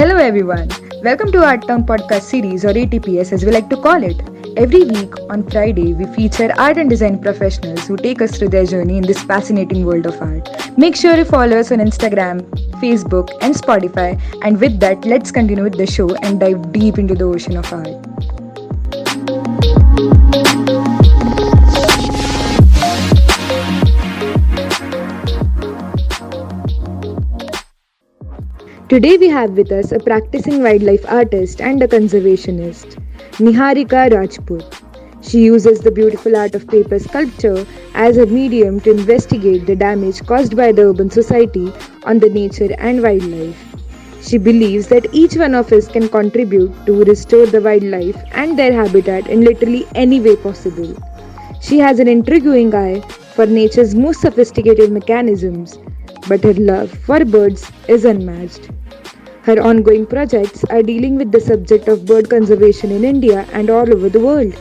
Hello everyone. Welcome to Art Town Podcast series or ATPS as we like to call it. Every week on Friday we feature art and design professionals who take us through their journey in this fascinating world of art. Make sure you follow us on Instagram, Facebook and Spotify, and with that let's continue with the show and dive deep into the ocean of art. Today we have with us a practicing wildlife artist and a conservationist, Niharika Rajput. She uses the beautiful art of paper sculpture as a medium to investigate the damage caused by the urban society on the nature and wildlife. She believes that each one of us can contribute to restore the wildlife and their habitat in literally any way possible. She has an intriguing eye for nature's most sophisticated mechanisms, but her love for birds is unmatched. Her ongoing projects are dealing with the subject of bird conservation in India and all over the world.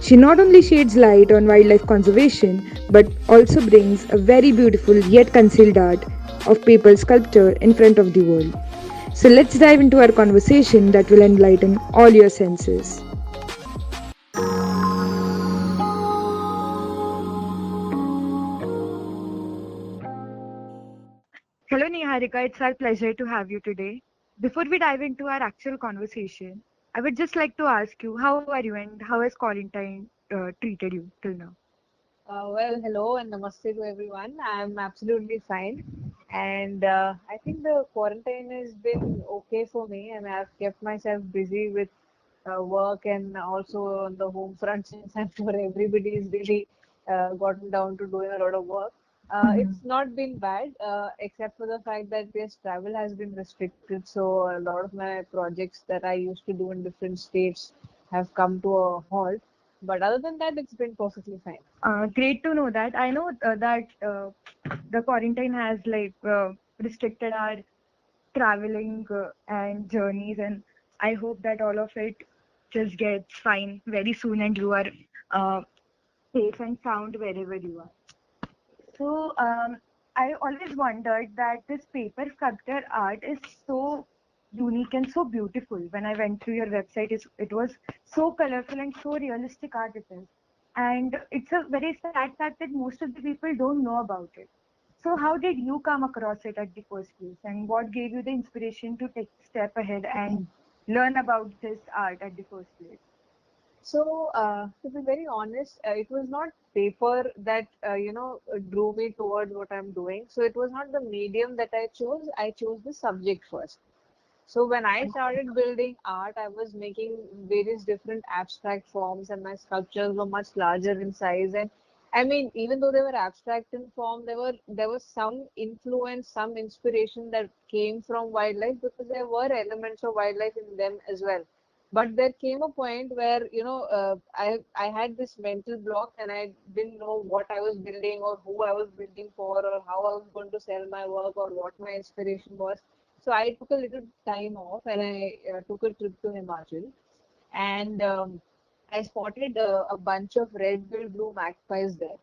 She not only sheds light on wildlife conservation but also brings a very beautiful yet concealed art of paper sculpture in front of the world. So let's dive into our conversation that will enlighten all your senses. Hello, Niharika. It's our pleasure to have you today. Before we dive into our actual conversation, I would just like to ask you, how are you and how has quarantine treated you till now? Hello and namaste to everyone. I'm absolutely fine. And I think the quarantine has been okay for me. And I've kept myself busy with work and also on the home front since I'm sure everybody is really gotten down to doing a lot of work. It's not been bad, except for the fact that yes, travel has been restricted. So a lot of my projects that I used to do in different states have come to a halt. But other than that, it's been perfectly fine. Great to know that. I know that the quarantine has restricted our traveling and journeys, and I hope that all of it just gets fine very soon and you are uh, safe and sound wherever you are. So I always wondered that this paper sculpture art is so unique and so beautiful. When I went through your website, it was so colorful and so realistic art it is. And it's a very sad fact that most of the people don't know about it. So how did you come across it at the first place? And what gave you the inspiration to take a step ahead and learn about this art at the first place? To be very honest, it was not paper that drew me towards what I'm doing. So it was not the medium that I chose. I chose the subject first. So when I started building art, I was making various different abstract forms, and my sculptures were much larger in size. And I mean, even though they were abstract in form, there was some influence, some inspiration that came from wildlife because there were elements of wildlife in them as well. But there came a point where I had this mental block, and I didn't know what I was building or who I was building for or how I was going to sell my work or what my inspiration was. So I took a little time off and I took a trip to Himachal, and I spotted a bunch of red-billed blue magpies there.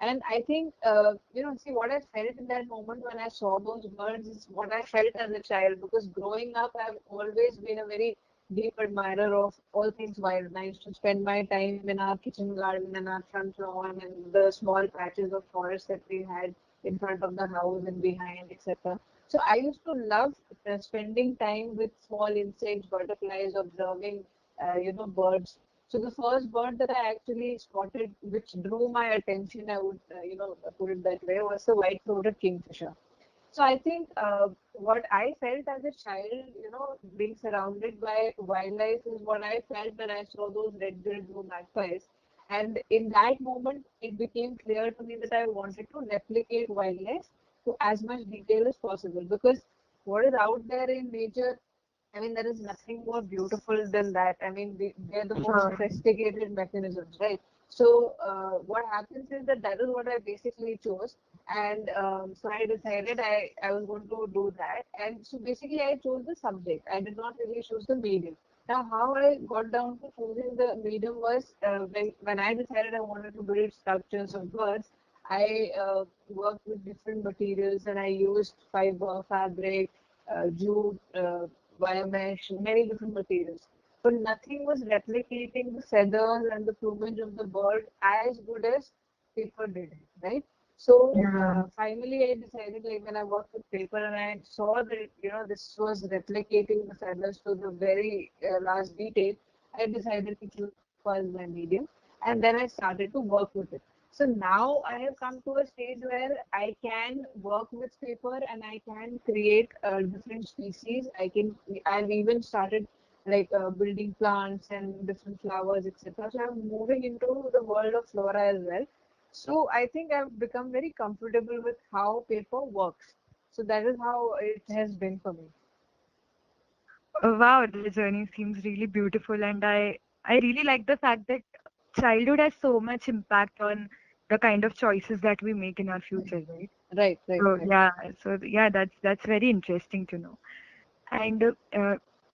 And I think, see what I felt in that moment when I saw those birds is what I felt as a child because growing up, I've always been a very deep admirer of all things wild. And I used to spend my time in our kitchen garden and our front lawn and the small patches of forest that we had in front of the house and behind, etc. So I used to love spending time with small insects, butterflies, observing, birds. So the first bird that I actually spotted, which drew my attention, I would, put it that way, was the white-throated kingfisher. So I think what I felt as a child, being surrounded by wildlife is what I felt when I saw those red-billed blue magpies. And in that moment, it became clear to me that I wanted to replicate wildlife to as much detail as possible because what is out there in nature, I mean, there is nothing more beautiful than that. I mean, they're the most sophisticated mechanisms, right? So, what happens is that that is what I basically chose. And so I decided I was going to do that. And so basically, I chose the subject. I did not really choose the medium. Now, how I got down to choosing the medium was when I decided I wanted to build sculptures of birds, I worked with different materials and I used fiber, fabric, jute, wire mesh, many different materials. But nothing was replicating the feathers and the plumage of the bird as good as paper did, right? So Yeah. finally, I decided, like when I worked with paper and I saw that this was replicating the feathers to the very last detail, I decided to choose paper as my medium, and then I started to work with it. So now I have come to a stage where I can work with paper and I can create different species. I've even started like building plants and different flowers, etc. So I'm moving into the world of flora as well. So I think I've become very comfortable with how paper works. So that is how it has been for me. Wow, the journey seems really beautiful, and I really like the fact that childhood has so much impact on the kind of choices that we make in our future, right? Right, right, So right. yeah, that's very interesting to know. And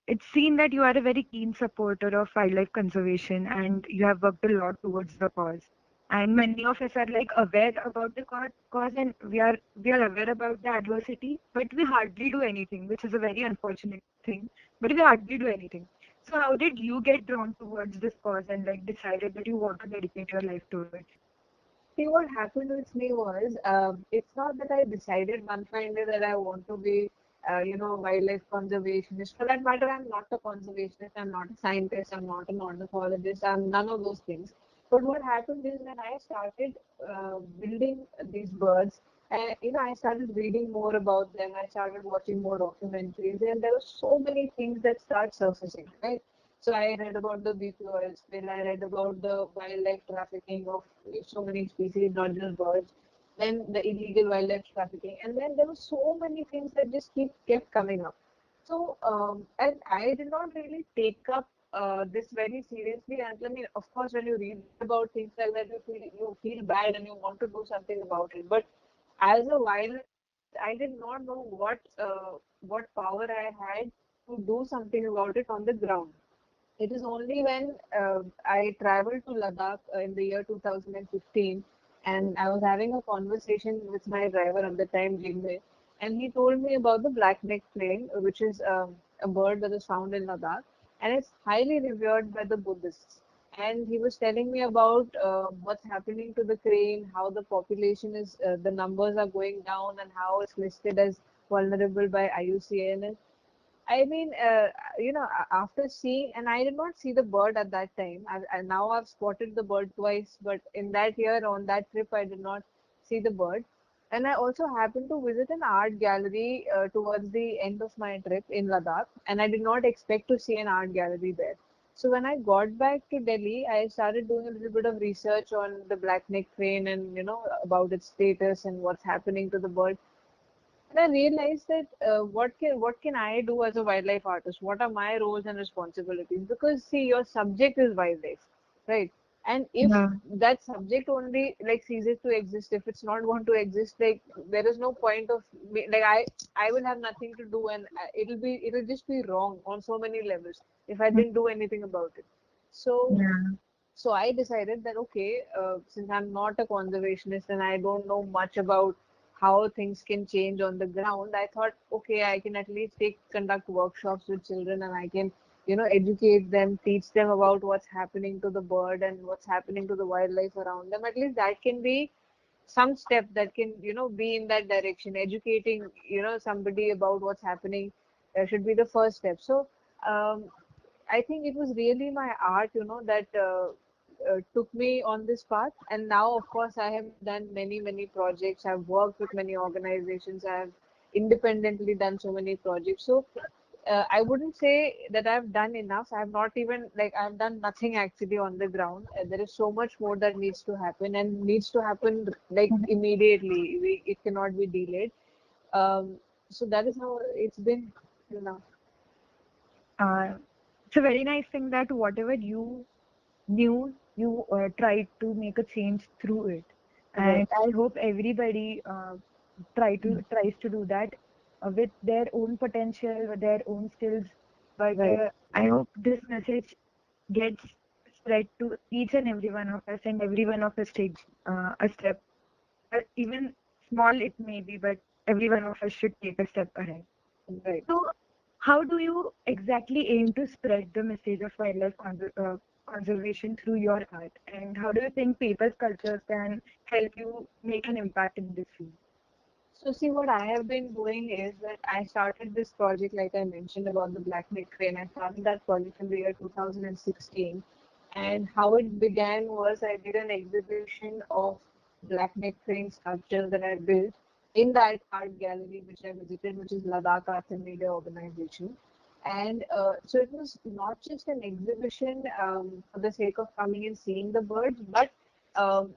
it's seen that you are a very keen supporter of wildlife conservation and you have worked a lot towards the cause. And many of us are like aware about the cause and we are aware about the adversity, but we hardly do anything, which is a very unfortunate thing. But we hardly do anything. So how did you get drawn towards this cause and like decided that you want to dedicate your life to it? See, what happened with me was, it's not that I decided one fine day that I want to be, wildlife conservationist. For that matter, I'm not a conservationist, I'm not a scientist, I'm not an ornithologist, I'm none of those things. But what happened is when I started building these birds, I started reading more about them. I started watching more documentaries, and there were so many things that start surfacing, right? So I read about the beef oil spill. I read about the wildlife trafficking of so many species, not just birds. Then the illegal wildlife trafficking, and then there were so many things that just kept coming up. So and I did not really take up this very seriously. And I mean, of course, when you read about things like that, you feel bad and you want to do something about it. But as a wildlife artist, I did not know what power I had to do something about it on the ground. It is only when I traveled to Ladakh in the year 2015, and I was having a conversation with my driver at the time, Jigme, and he told me about the black-necked crane, which is a bird that is found in Ladakh, and it's highly revered by the Buddhists. And he was telling me about what's happening to the crane, how the population the numbers are going down, and how it's listed as vulnerable by IUCN. I mean, after seeing, and I did not see the bird at that time. Now I've spotted the bird twice, but in that year, on that trip, I did not see the bird. And I also happened to visit an art gallery towards the end of my trip in Ladakh, and I did not expect to see an art gallery there. So when I got back to Delhi, I started doing a little bit of research on the black-neck crane and about its status and what's happening to the bird. And I realized that what can I do as a wildlife artist? What are my roles and responsibilities? Because see, your subject is wildlife, right? And if Yeah. that subject only like ceases to exist, if it's not going to exist, like there is no point of like I will have nothing to do, and it'll just be wrong on so many levels if I didn't do anything about it. So Yeah. so I decided that okay, since I'm not a conservationist and I don't know much about how things can change on the ground, I thought okay, I can at least conduct workshops with children and I can, educate them, teach them about what's happening to the bird and what's happening to the wildlife around them. At least that can be some step that can, be in that direction. Educating, somebody about what's happening should be the first step. So um, I think it was really my art, that took me on this path. And now, of course, I have done many, many projects. I've worked with many organizations. I have independently done so many projects. So I wouldn't say that I've done enough. I've not even like I've done nothing actually on the ground. There is so much more that needs to happen and needs to happen like immediately. It cannot be delayed. So that is how it's been till now. Uh, it's a very nice thing that whatever you knew, you tried to make a change through it. Right. And I hope everybody tries to do that with their own potential, with their own skills. But Right. I hope this message gets spread to each and every one of us, and every one of us takes a step, even small it may be, but every one of us should take a step ahead. Right. So, How do you exactly aim to spread the message of wildlife conservation through your art? And how do you think paper sculptures can help you make an impact in this field? So see, what I have been doing is that I started this project, like I mentioned about the black neck crane. I started that project in the year 2016, and how it began was I did an exhibition of black neck crane sculptures that I built in that art gallery which I visited, which is Ladakh Arts and Media Organization. And so it was not just an exhibition for the sake of coming and seeing the birds, but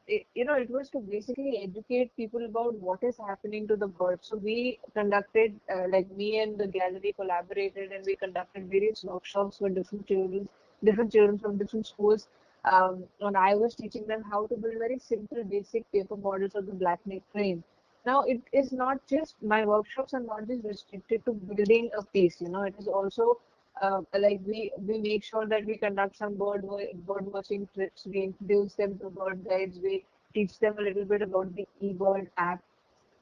it was to basically educate people about what is happening to the birds. So we conducted, like me and the gallery collaborated, and we conducted various workshops for different children from different schools. And I was teaching them how to build very simple, basic paper models of the black-neck crane. Now, it is not just my workshops are not just restricted to building a piece. It is also like we make sure that we conduct some bird watching trips. We introduce them to bird guides. We teach them a little bit about the eBird app.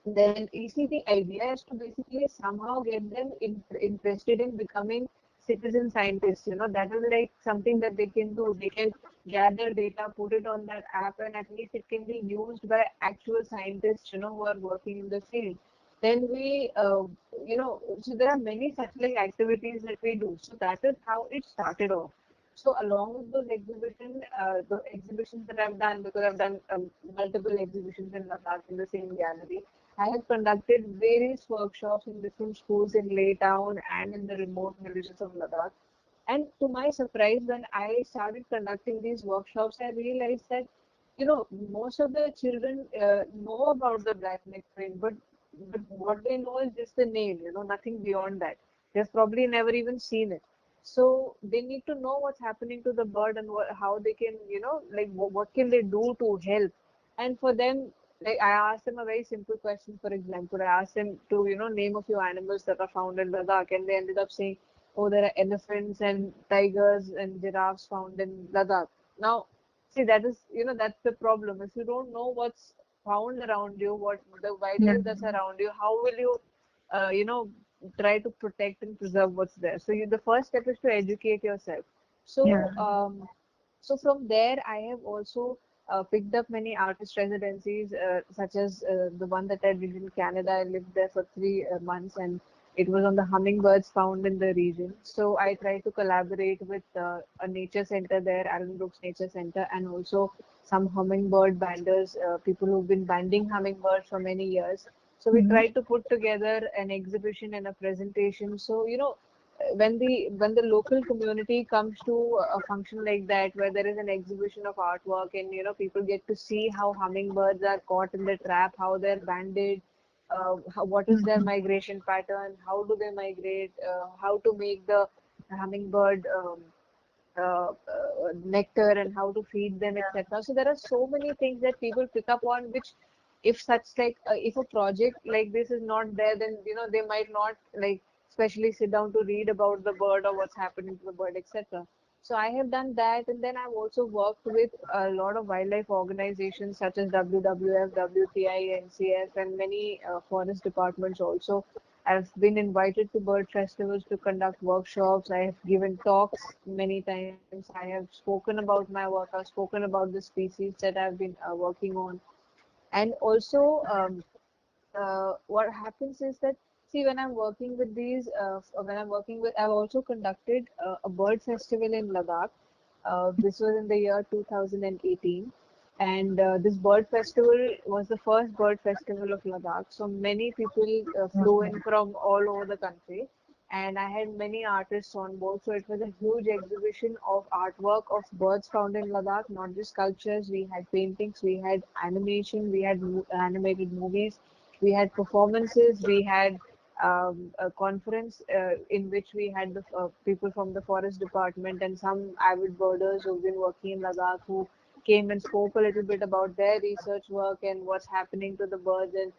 Then you see the idea is to basically somehow get them interested in becoming citizen scientists. That is like something that they can do. They can gather data, put it on that app, and at least it can be used by actual scientists, who are working in the field. Then so there are many such like activities that we do. So that is how it started off. So along with those the exhibitions that I've done, because I've done multiple exhibitions in Ladakh in the same gallery, I have conducted various workshops in different schools in Laytown and in the remote villages of Ladakh. And to my surprise, when I started conducting these workshops, I realized that, most of the children know about the black neck crane, but what they know is just the name, nothing beyond that. They've probably never even seen it. So they need to know what's happening to the bird and how they can, like what can they do to help. And for them, like I asked them a very simple question. For example, I asked them to, name a few animals that are found in Ladakh, and they ended up saying, "Oh, there are elephants and tigers and giraffes found in Ladakh." Now, see, that's the problem. If you don't know what's found around you, what the Yeah. wildlife that's around you, how will you, uh, you know, try to protect and preserve what's there? So the first step is to educate yourself. Yeah. So from there, I have also picked up many artist residencies, such as the one that I did in Canada. I lived there for 3 months, and it was on the hummingbirds found in the region. So I try to collaborate with a nature center there, Allen Brooks Nature Center, and also some hummingbird banders, people who've been banding hummingbirds for many years. So we Mhm. try to put together an exhibition and a presentation. So when the local community comes to a function like that, where there is an exhibition of artwork, and people get to see how hummingbirds are caught in the trap, how they're banded, what is their Mhm. migration pattern, how do they migrate, how to make the hummingbird nectar, and how to feed them, etc. So there are so many things that people pick up on, which if a project like this is not there, then they might not like especially sit down to read about the bird or what's happening to the bird, etc. So I have done that, and then I've also worked with a lot of wildlife organizations such as WWF, WTI, NCF, and many forest departments also. I've been invited to bird festivals to conduct workshops. I have given talks many times. I have spoken about my work. I've spoken about the species that I've been working on. And also, what happens is that, see, when I'm working with I've also conducted a bird festival in Ladakh. This was in the year 2018. And this bird festival was the first bird festival of Ladakh. So many people flew in from all over the country. And I had many artists on board. So it was a huge exhibition of artwork of birds found in Ladakh, not just sculptures. We had paintings, we had animation, we had animated movies, we had performances, we had a conference in which we had the people from the forest department and some avid birders who've been working in Ladakh who came and spoke a little bit about their research work and what's happening to the birds, and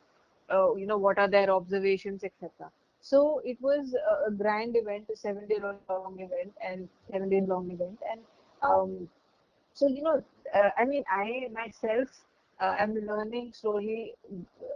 what are their observations, etc. So it was a grand event, a 7 day long event, and 7 days long event. And um, so, I mean, I myself I'm learning slowly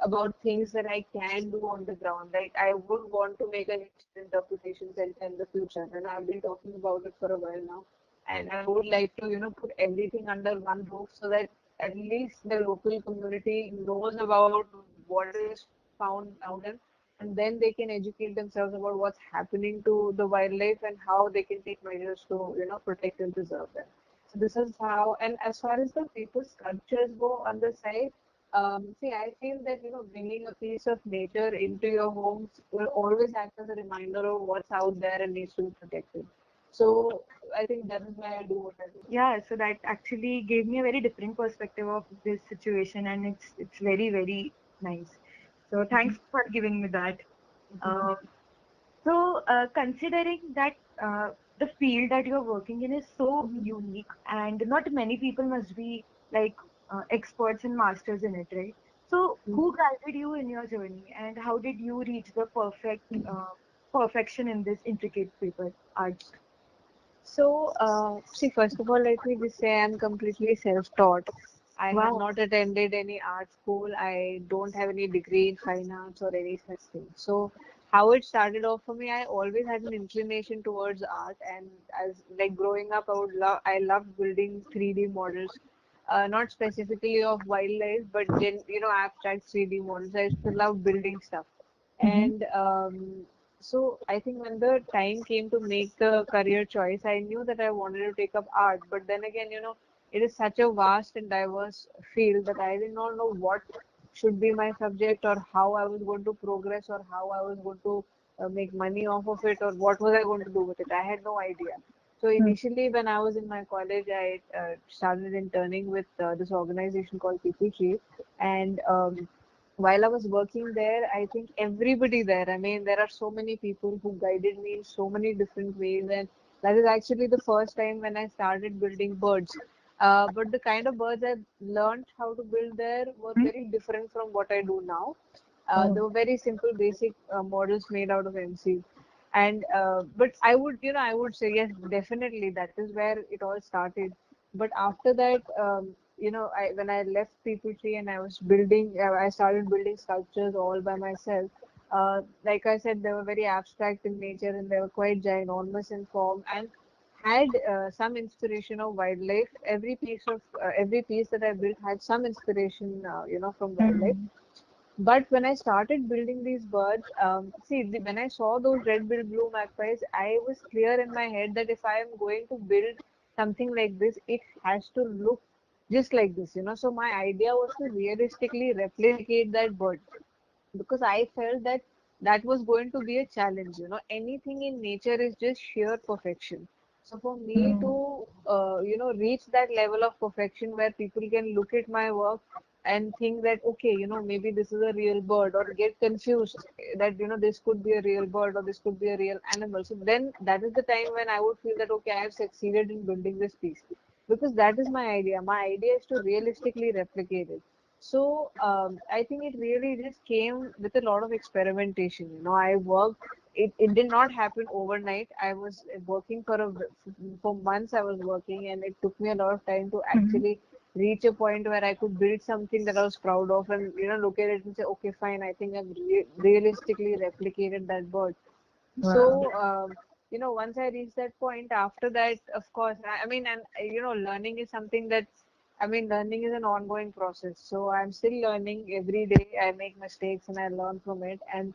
about things that I can do on the ground. Like I would want to make a nature interpretation center in the future, and I've been talking about it for a while now. And I would like to, put everything under one roof so that at least the local community knows about what is found around them, and then they can educate themselves about what's happening to the wildlife and how they can take measures to, protect and preserve them. So this is how, and as far as the paper sculptures go on the side, see, I feel that bringing a piece of nature into your homes will always act as a reminder of what's out there and needs to be protected. So I think that is why I do what I do. Yeah, so that actually gave me a very different perspective of this situation, and it's very, very nice. So thanks for giving me that. Mhm. Um, considering that the field that you're working in is so Mhm. unique, and not many people must be like experts and masters in it, right? So, who guided you in your journey, and how did you reach the perfection in this intricate paper art? So, see, first of all, let me just say I'm completely self-taught. I have Wow. not attended any art school. I don't have any degree in fine arts or any such thing. So, how it started off for me, I always had an inclination towards art, and as like growing up, I loved building 3D models, not specifically of wildlife, but abstract 3D models. I used to love building stuff, Mm-hmm. and so I think when the time came to make the career choice, I knew that I wanted to take up art. But then again, it is such a vast and diverse field that I did not know what should be my subject or how I was going to progress or how I was going to make money off of it or what was I going to do with it. I had no idea. So initially, when I was in my college, I started interning with this organization called People Tree, and while I was working there, I think everybody there, I mean, there are so many people who guided me in so many different ways, and that is actually the first time when I started building birds. But the kind of birds I learned how to build there were very different from what I do now. They Oh. were very simple, basic models made out of MC. And but I would, I would say yes, definitely that is where it all started. But after that, when I left People Tree and I started building sculptures all by myself. Like I said, they were very abstract in nature and they were quite ginormous in form and had some inspiration of wildlife. Every piece that I built had some inspiration, from wildlife. Mm-hmm. But when I started building these birds, when I saw those red-billed blue magpies, I was clear in my head that if I am going to build something like this, it has to look just like this. So my idea was to realistically replicate that bird because I felt that that was going to be a challenge. Anything in nature is just sheer perfection. So for me to, reach that level of perfection where people can look at my work and think that, okay, maybe this is a real bird or get confused that, this could be a real bird or this could be a real animal. So then that is the time when I would feel that, okay, I have succeeded in building this piece because that is my idea. My idea is to realistically replicate it. So I think it really just came with a lot of experimentation. I worked. It did not happen overnight. I was working for months. I was working, and it took me a lot of time to Mm-hmm. actually reach a point where I could build something that I was proud of, and look at it and say, okay, fine. I think I've realistically replicated that bird. Wow. So, once I reached that point, after that, of course, I mean, and learning is something that, I mean, learning is an ongoing process. So I'm still learning every day. I make mistakes and I learn from it. And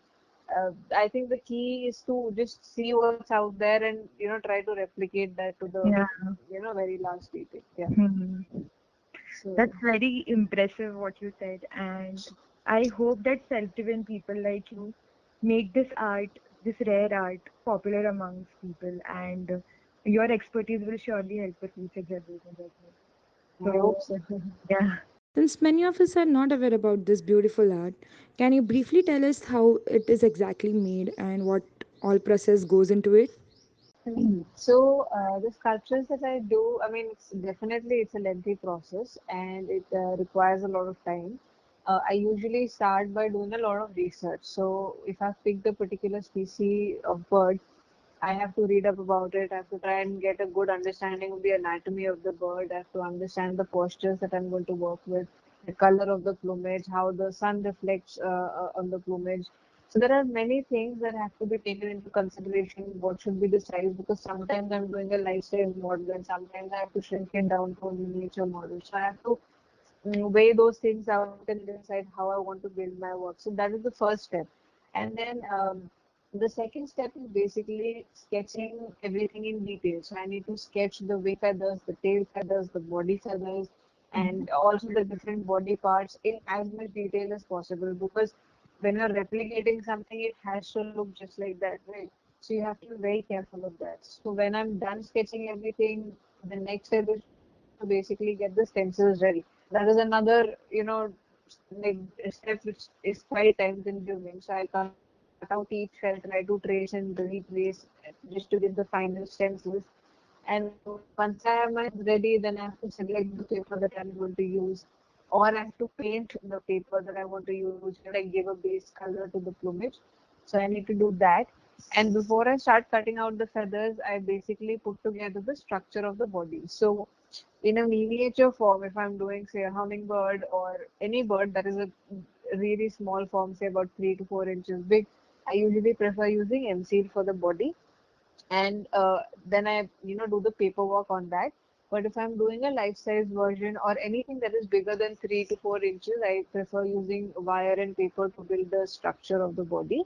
I think the key is to just see what's out there and, try to replicate that to the, Yeah. very last detail. Yeah. Mhm. So, That's very impressive what you said, and I hope that self-driven people like you make this art, this rare art, popular amongst people, and your expertise will surely help the future generations as well. I hope So, so. yeah. Since many of us are not aware about this beautiful art, can you briefly tell us how it is exactly made and what all process goes into it? So the sculptures that I do, I mean, it's a lengthy process and it requires a lot of time. I usually start by doing a lot of research. So if I've picked a particular species of bird, I have to read up about it. I have to try and get a good understanding of the anatomy of the bird. I have to understand the postures that I'm going to work with. the color of the plumage, how the sun reflects on the plumage. So there are many things that have to be taken into consideration. What should be the size? Because sometimes I'm doing a life size model, and sometimes I have to shrink it down to a miniature model. So I have to weigh those things out and decide how I want to build my work. So that is the first step. And then the second step is basically sketching everything in detail. So I need to sketch the wing feathers, the tail feathers, the body feathers, and also the different body parts in as much detail as possible, because when you're replicating something, it has to look just like that, right? So you have to be very careful of that. So when I'm done sketching everything, the next step is to basically get the stencils ready. That is another, like step which is quite time consuming. So I cut out each felt, try to trace and retrace just to get the final stencils. And once I have my ready, then I have to select the paper that I'm going to use, or I have to paint the paper that I want to use, like give a base color to the plumage. So I need to do that. And before I start cutting out the feathers, I basically put together the structure of the body. So in a miniature form, if I'm doing, say, a hummingbird or any bird that is a really small form, say about 3 to 4 inches big, I usually prefer using M-Seal for the body, and then I do the paperwork on that. But if I'm doing a life size version or anything that is bigger than 3 to 4 inches, I prefer using wire and paper to build the structure of the body.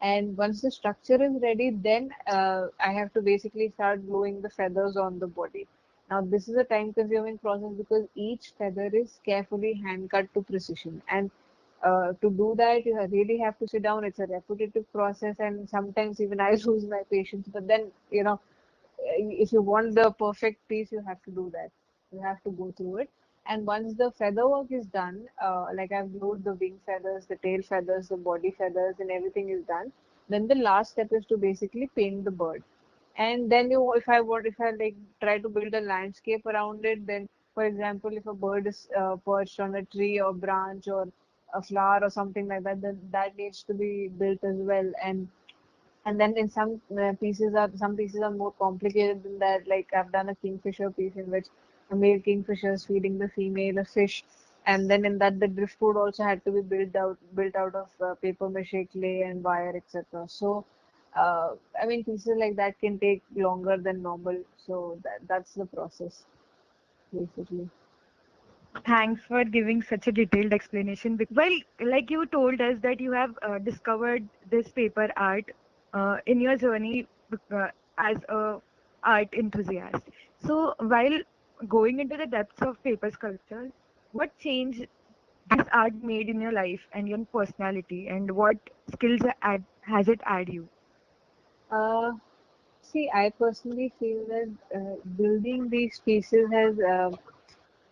And once the structure is ready, then I have to basically start gluing the feathers on the body. Now this is a time consuming process because each feather is carefully hand cut to precision, and to do that, you really have to sit down. It's a repetitive process, and sometimes even I lose my patience. But then, if you want the perfect piece, you have to do that. You have to go through it. And once the feather work is done, like I've glued the wing feathers, the tail feathers, the body feathers, and everything is done, then the last step is to basically paint the bird. And then if I like try to build a landscape around it, then for example, if a bird is perched on a tree or branch or a flower or something like that, then that needs to be built as well. And then in some pieces are more complicated than that. Like I've done a kingfisher piece in which a male kingfisher is feeding the female a fish, and then in that the driftwood also had to be built out of paper mache clay and wire, etc. So I mean, pieces like that can take longer than normal. So that's the process basically. Thanks for giving such a detailed explanation. Well, like you told us that you have discovered this paper art in your journey as a art enthusiast. So while going into the depths of paper sculpture, what change this art made in your life and your personality, and what has it add you? Uh, See, I personally feel that building these pieces has,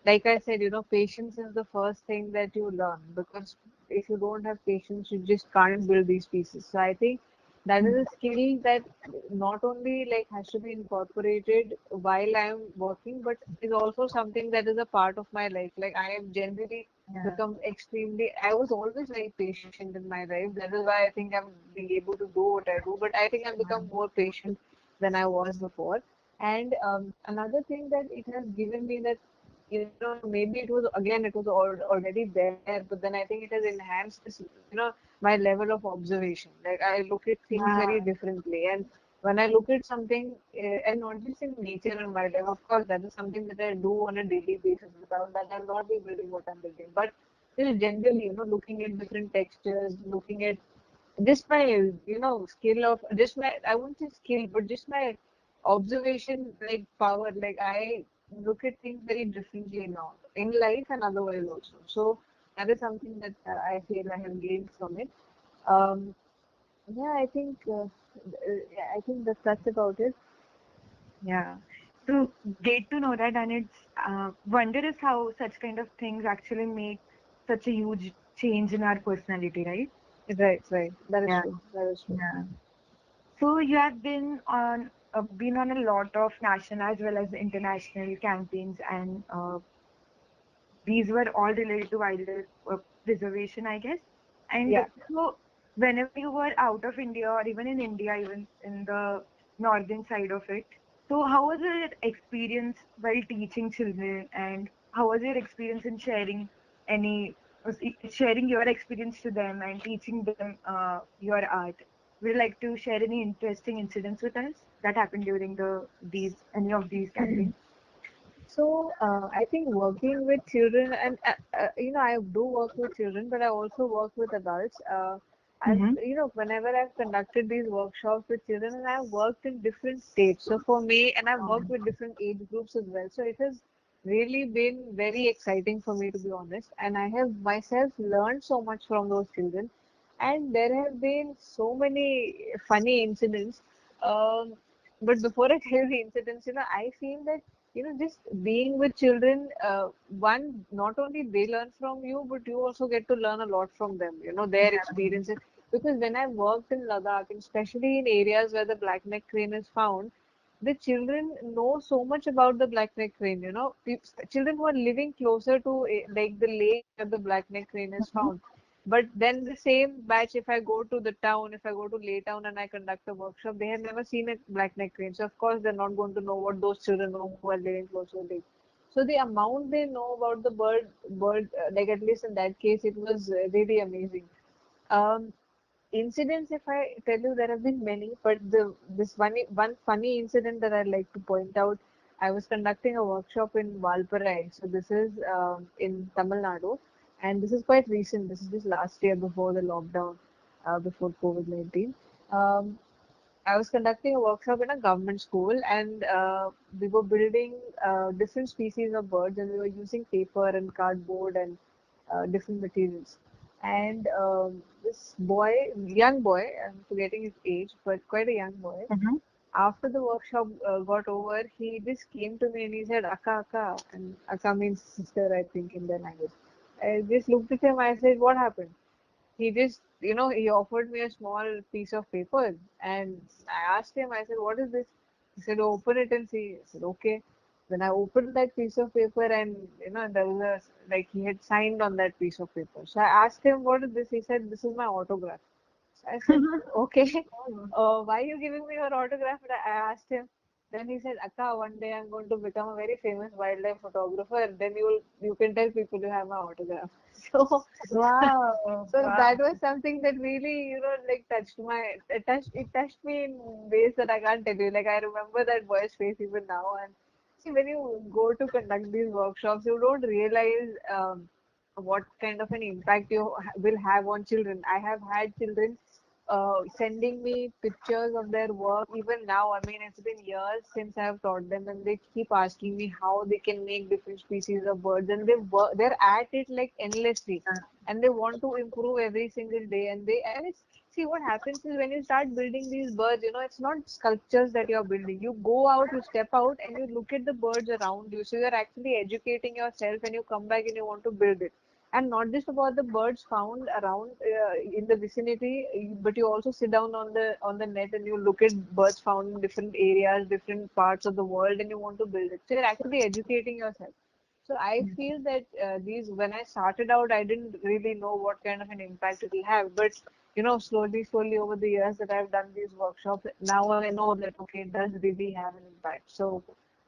like I said, patience is the first thing that you learn, because if you don't have patience, you just can't build these pieces. So I think that is a skill that not only like has to be incorporated while I'm working, but is also something that is a part of my life. Like I have generally become extremely, I was always very patient in my life. That is why I think I'm being able to do what I do. But I think I've become more patient than I was before. And another thing that it has given me that maybe it was already there, but then I think it has enhanced this, my level of observation. Like I look at things very differently, and when I look at something, and not just in nature and wildlife, of course, that is something that I do on a daily basis. Without that, I'll not be building what I'm building. But generally, looking at different textures, looking at just my skill of just my, I won't say skill, but just my observation like power. Like I look at things very differently now in life and otherwise also. So that is something that I feel I have gained from it. um yeah, I think that's about it. Yeah. So great to know that, and it's wondrous how such kind of things actually make such a huge change in our personality, right? Right, that is Yeah. true, that is true. Yeah. So you have been on a lot of national as well as international campaigns, and these were all related to wildlife preservation, I guess. And Yeah. so whenever you were out of India or even in India, even in the northern side of it, so how was your experience while teaching children, and how was your experience in sharing any sharing your experience to them and teaching them your art. Would you like to share any interesting incidents with us that happened during these any of these campaigns? So I think working with children, and I do work with children, but I also work with adults. I've, Mm-hmm. whenever I've conducted these workshops with children, and I've worked in different states. So for me, and I've worked with different age groups as well. So it has really been very exciting for me, to be honest. And I have myself learned so much from those children. And there have been so many funny incidents. Um, but before I tell you the incidents, I feel that just being with children, one, not only they learn from you, but you also get to learn a lot from them, their experiences. Because when I worked in Ladakh, and especially in areas where the black-neck crane is found, the children know so much about the black-neck crane, children who are living closer to like the lake where the black-neck crane is found. But then the same batch, if I go to the town, if I go to Leh town and I conduct a workshop, they have never seen a black-neck crane. So of course they're not going to know what those children know who are living close to the lake. So the amount they know about the bird, like at least in that case, it was really amazing. Um, Incidents, if I tell you, there have been many, but one funny incident that I'd like to point out. I was conducting a workshop in Valparai. So this is in Tamil Nadu, and this is quite recent. This is just last year before the lockdown, before COVID-19. Um, I was conducting a workshop in a government school, and we were building different species of birds, and we were using paper and cardboard and different materials. And this boy, young boy, I'm forgetting his age, but quite a young boy. Mm-hmm. After the workshop got over, he just came to me and he said, "Akka, Akka," and Akka means sister, I think, in their language. I just looked at him. I said, "What happened?" He just, he offered me a small piece of paper, and I asked him, I said, "What is this?" He said, "Open it and see." I said, "Okay." Then I opened that piece of paper, and there was like he had signed on that piece of paper. So I asked him, "What is this?" He said, "This is my autograph." So I said, "Okay, why are you giving me your autograph?" And I asked him. Then he said, "Akka, one day I'm going to become a very famous wildlife photographer. Then you can tell people you have my autograph." So Wow, so wow. that was something that really, like it touched me in ways that I can't tell you. Like I remember that boy's face even now. And see, when you go to conduct these workshops, you don't realize what kind of an impact you will have on children. I have had children sending me pictures of their work even now. I mean, it's been years since I have taught them, and they keep asking me how they can make different species of birds, and they're at it like endlessly, and they want to improve every single day. And it's see what happens is when you start building these birds, it's not sculptures that you're building. You go out, you step out, and you look at the birds around you. So you're actually educating yourself, and you come back and you want to build it. And not just about the birds found around in the vicinity, but you also sit down on the net and you look at birds found in different areas, different parts of the world, and you want to build it. So you're actually educating yourself. So I feel that when I started out, I didn't really know what kind of an impact it will have. But slowly over the years that I've done these workshops, now I know that okay, it does really have an impact. So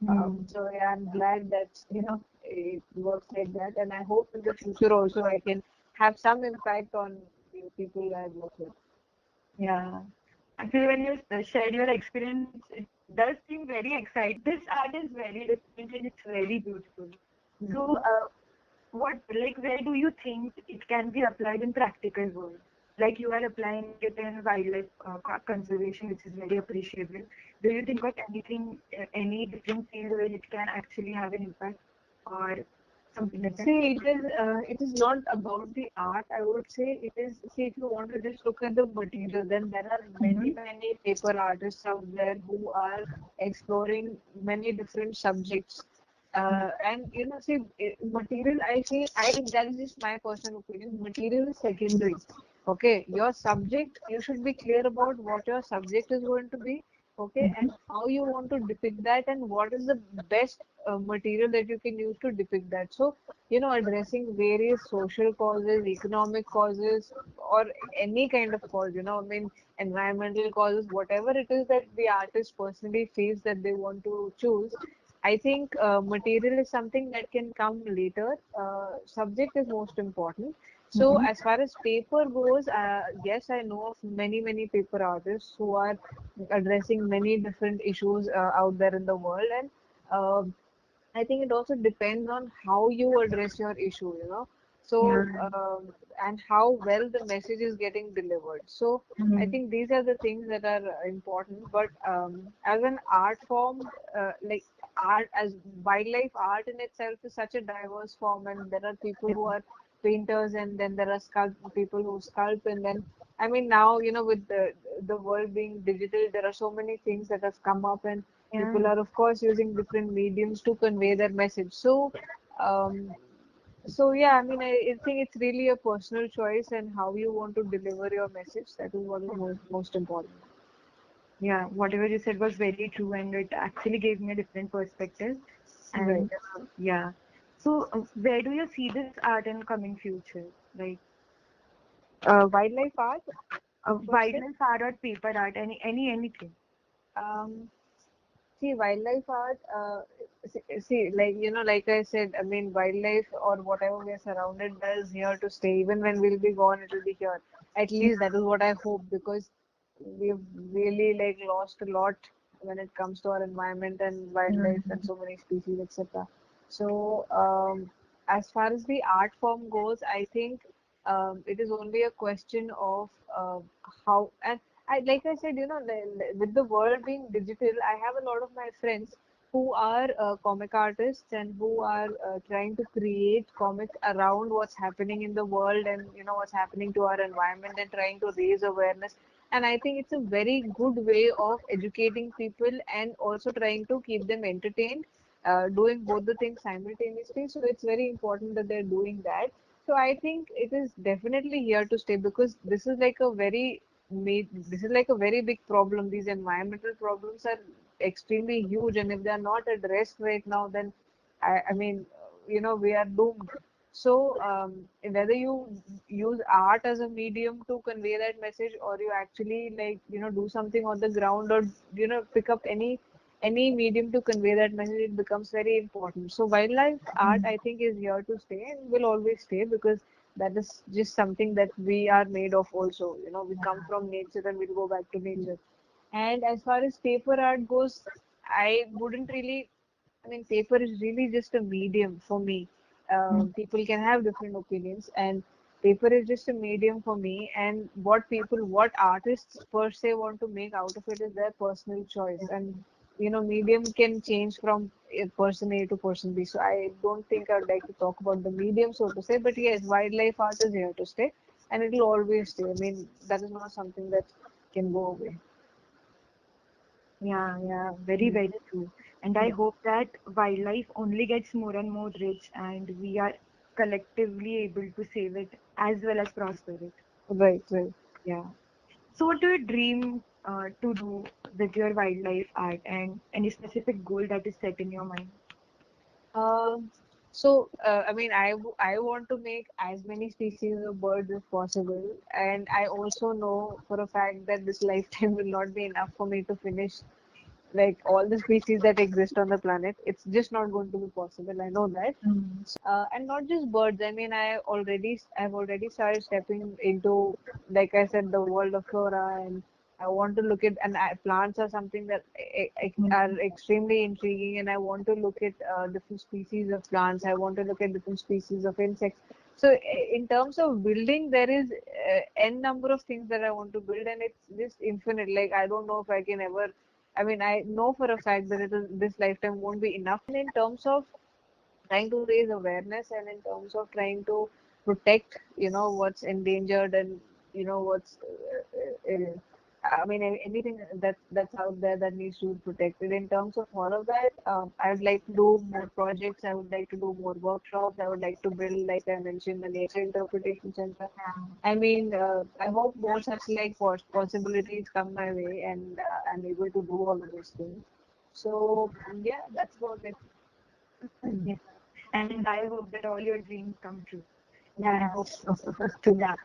yeah, I'm glad that it works like that, and I hope in the future also I can have some impact on people I work with. Yeah. Actually, when you shared your experience, it does seem very exciting. This art is very different and it's very beautiful. So, Mhm. where do you think it can be applied in practical world? Like you are applying it in wildlife conservation, which is very appreciable. Do you think of anything, any different field where it can actually have an impact or something like that? See, it is not about the art. I would say it is. See, if you want to just look at the material, then there are Mm-hmm. many paper artists out there who are exploring many different subjects. And see, material. I feel that is just my personal opinion. Material is secondary. Okay, your subject. You should be clear about what your subject is going to be. Okay, and how you want to depict that, and what is the best material that you can use to depict that. So, addressing various social causes, economic causes, or any kind of cause, I mean, environmental causes, whatever it is that the artist personally feels that they want to choose. I think material is something that can come later. Subject is most important. So Mm-hmm. as far as paper goes, yes, I know of many paper artists who are addressing many different issues out there in the world, and um I think it also depends on how you address your issue, you know. Yeah. So, and how well the message is getting delivered. So, I Mm-hmm. think these are the things that are important. But as an art form, like art as wildlife art in itself is such a diverse form, and there are people who are painters, and then there are people who sculpt, and then I mean now you know with the world being digital, there are so many things that have come up, and Yeah. people are of course using different mediums to convey their message. So um, so yeah, I mean I think it's really a personal choice and how you want to deliver your message. That is what is most important. Yeah, whatever you said was very true, and it actually gave me a different perspective. Right. And yeah, so where do you see this art in coming future? Like Wildlife art per se. wildlife art or paper art, anything. Um, See, wildlife art, see, like, you know, like I said, I mean, wildlife or whatever we are surrounded by is here to stay. Even when we'll be gone, it will be here. At least that is what I hope because we've really like lost a lot when it comes to our environment and wildlife and so many species, etc. So, as far as the art form goes, I think it is only a question of how and like I said, you know, with the world being digital, I have a lot of my friends who are comic artists and who are trying to create comics around what's happening in the world and you know what's happening to our environment and trying to raise awareness. And I think it's a very good way of educating people and also trying to keep them entertained, doing both the things simultaneously. So it's very important that they're doing that. So I think it is definitely here to stay because this is like a very big problem. These environmental problems are extremely huge, and if they are not addressed right now, then I mean, you know, we are doomed. So, whether you use art as a medium to convey that message, or you actually like, you know, do something on the ground, or you know, pick up any medium to convey that message, it becomes very important. So, wildlife art, I think, is here to stay and will always stay because that is just something that we are made of also. You know, we come from nature and we'll go back to nature. And as far as paper art goes, I wouldn't really, I mean, paper is really just a medium for me. People can have different opinions, and paper is just a medium for me. And what artists per se want to make out of it is their personal choice. And you know, medium can change from person A to person B. So I don't think I would like to talk about the medium, so to say. But yes, wildlife art is here to stay, and it will always stay. I mean, that is not something that can go away. Yeah, yeah, very, Mm. very true. And I Yeah. hope that wildlife only gets more and more rich and we are collectively able to save it as well as prosper it. Right, right. Yeah. So what do you dream to do with your wildlife art and any specific goal that is set in your mind? Um, I mean, I want to make as many species of birds as possible, and I also know for a fact that this lifetime will not be enough for me to finish like all the species that exist on the planet. It's just not going to be possible. I know that. Mm. And not just birds. I mean, I've already started stepping into, like I said, the world of flora, and I want to look at and plants are something that are extremely intriguing, and I want to look at different species of plants. I want to look at different species of insects. So, in terms of building, there is n number of things that I want to build, and it's just infinite. Like I don't know if I can ever. I mean, I know for a fact that this lifetime won't be enough. And in terms of trying to raise awareness and in terms of trying to protect you know what's endangered and you know what's I mean anything that's out there that needs to be protected in terms of all of that. I would like to do more projects. I would like to do more workshops. I would like to build, like I mentioned, the nature interpretation center. I mean, I hope more such like possibilities come my way and I'm able to do all of those things. So yeah, that's about it. Yeah. And I hope that all your dreams come true. Yeah, I hope so too. Yeah.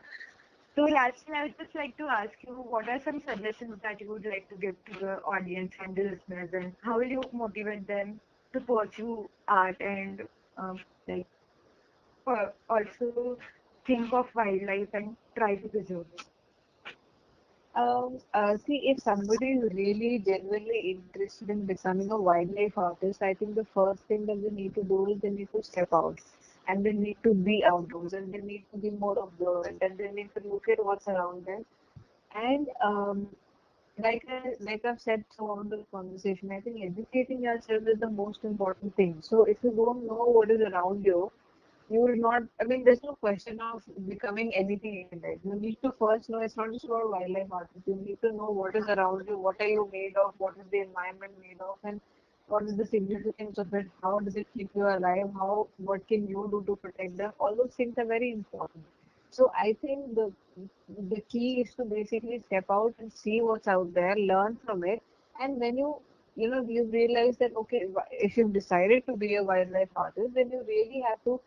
So lastly, I would just like to ask you, what are some suggestions that you would like to give to the audience and the listeners, and how will you motivate them to pursue art and like also think of wildlife and try to preserve it? See, if somebody is really genuinely interested in becoming a wildlife artist, I think the first thing that they need to do is they need to step out and they need to be outdoors and they need to be more observant and they need to look at what's around them. And like I've said throughout the conversation, I think educating yourself is the most important thing. So if you don't know what is around you, you will not, I mean, there's no question of becoming anything in it. You need to first know it's not just about wildlife artists. You need to know what is around you, what are you made of, what is the environment made of, and what is the significance of it, how does it keep you alive, what can you do to protect them. All those things are very important. So I think the key is to basically step out and see what's out there, learn from it, and when you realize that okay, if you've decided to be a wildlife artist, then you really have to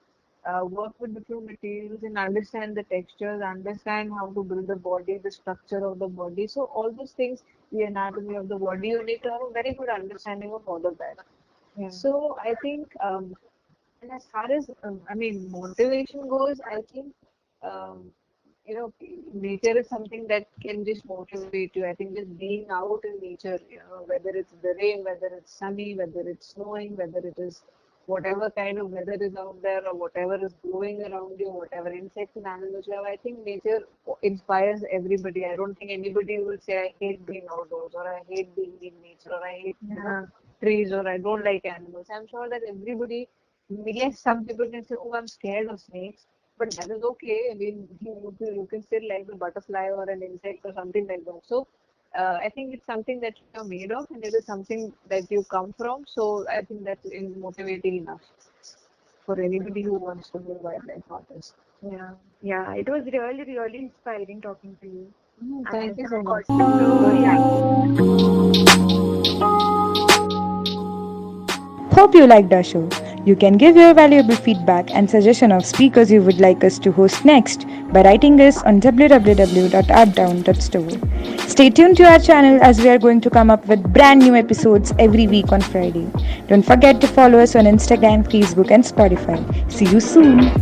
work with different materials and understand the textures, understand how to build the body, the structure of the body. So all those things, the anatomy of the body, you need to have a very good understanding of all of that. Yeah. So I think, and as far as I mean, motivation goes, I think um, nature is something that can just motivate you. I think just being out in nature, whether it's the rain, whether it's sunny, whether it's snowing, whether it is whatever kind of weather is out there or whatever is growing around you, whatever insects and animals you have, I think nature inspires everybody. I don't think anybody will say, I hate being outdoors or I hate being in nature or I hate Yeah. trees or I don't like animals. I'm sure that everybody, yes, some people can say, oh, I'm scared of snakes, but that is okay. I mean, you can still like the butterfly or an insect or something like that. So I think it's something that you're made of and it is something that you come from. So I think that is motivating enough for anybody who wants to be a wildlife artist. Yeah, yeah, it was really, really inspiring talking to you. Thank And you so got much. to know, Hope you liked our show. You can give your valuable feedback and suggestion of speakers you would like us to host next by writing us on www.artdown.store. Stay tuned to our channel as we are going to come up with brand new episodes every week on Friday. Don't forget to follow us on Instagram, Facebook, and Spotify. See you soon.